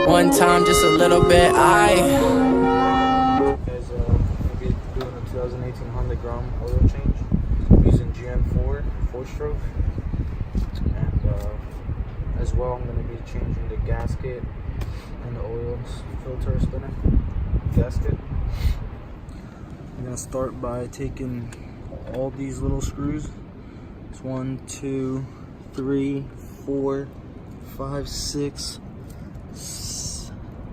One time, just a little bit. Guys, we'll be doing a 2018 Honda Grom oil change using GM4 4-stroke, and as well I'm going to be changing the gasket and the oil filter spinner gasket. I'm going to start by taking all these little screws. It's 1, 2, 3, 4, 5, 6,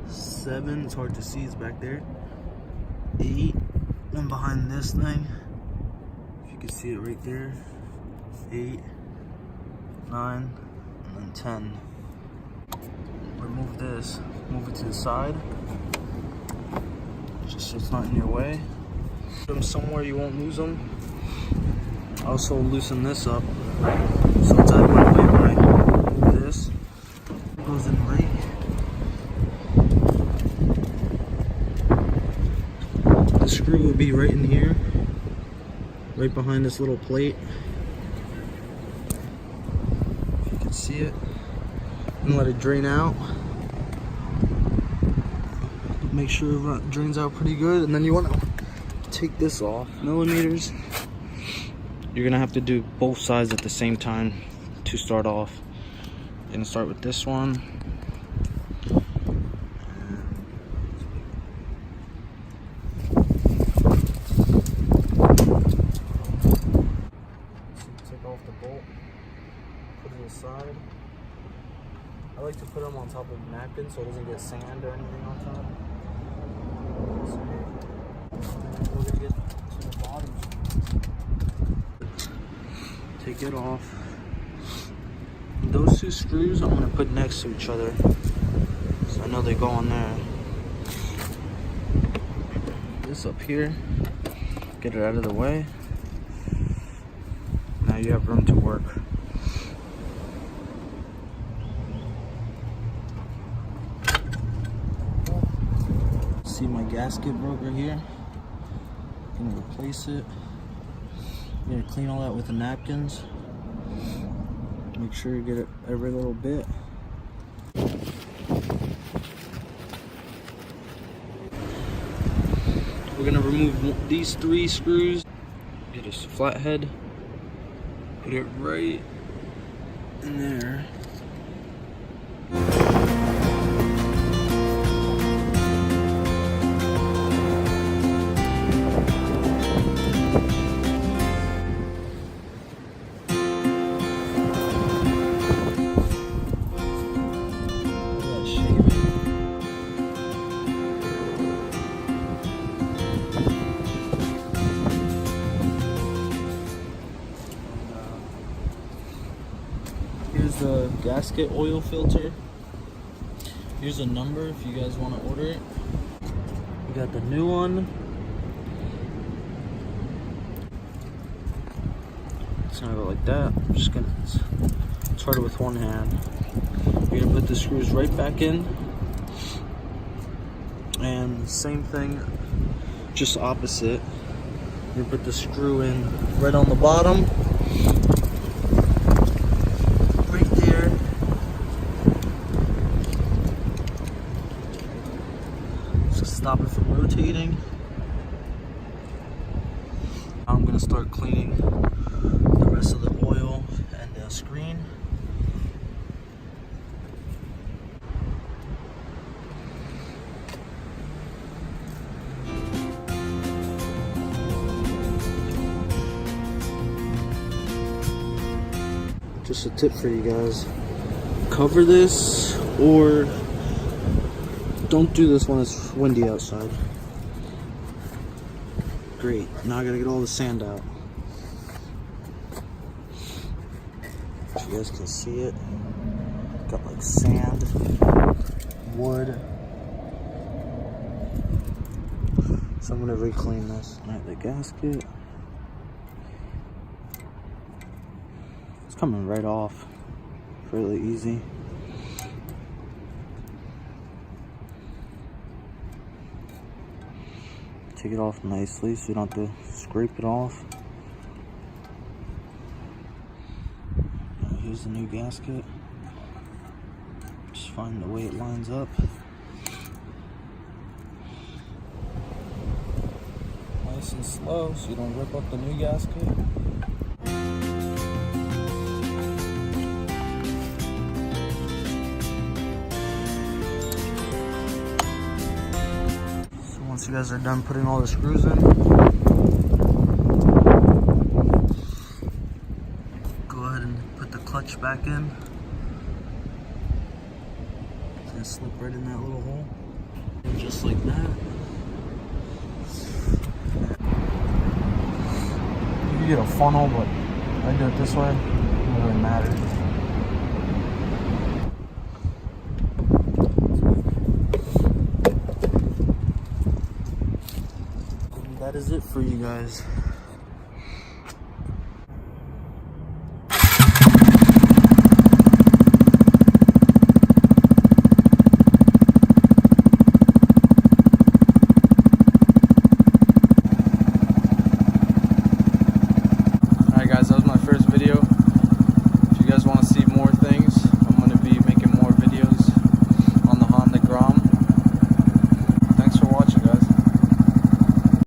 7. It's hard to see, it's back there. 8. One behind this thing, if you can see it right there. 8, 9, and then 10. Remove this, move it to the side, just so it's not in your way. Put them somewhere you won't lose them. Also loosen this up, so it's out of my way when I move this. It goes in right. The screw will be right in here, right behind this little plate. If you can see it. And let it drain out. Make sure it drains out pretty good, and then you want to take this off. Millimeters. You're gonna have to do both sides at the same time to start off. You're gonna start with this one. Take off the bolt, put it aside. I like to put them on top of napkins so it doesn't get sand or anything on top. So we're gonna get to the bottom. Take it off. Those two screws I'm gonna put next to each other, so I know they go on there. This up here, get it out of the way. Now you have room to work. See my gasket broke right here. I'm gonna replace it. I'm gonna clean all that with the napkins. Make sure you get it every little bit. We're gonna remove these 3 screws. Get a flathead. Put it right in there. Here's the gasket oil filter. Here's a number if you guys want to order it. We got the new one. It's gonna go like that. I'm just gonna, it's harder with one hand. You're gonna put the screws right back in. And same thing, just opposite. You put the screw in right on the bottom. Stop it from rotating. I'm gonna start cleaning the rest of the oil and the screen. Just a tip for you guys. Cover this, or don't do this when it's windy outside. Great, now I gotta get all the sand out. If you guys can see it, got like sand, wood. So I'm gonna re-clean this. Alright, the gasket. It's coming right off. Really easy. Take it off nicely so you don't have to scrape it off. Here's the new gasket. Just find the way it lines up. and slow so you don't rip up the new gasket. So once you guys are done putting all the screws in, go ahead and put the clutch back in. It's gonna slip right in that little hole. And just like that. You can get a funnel, but I do it this way. It doesn't really matter. And that is it for you guys.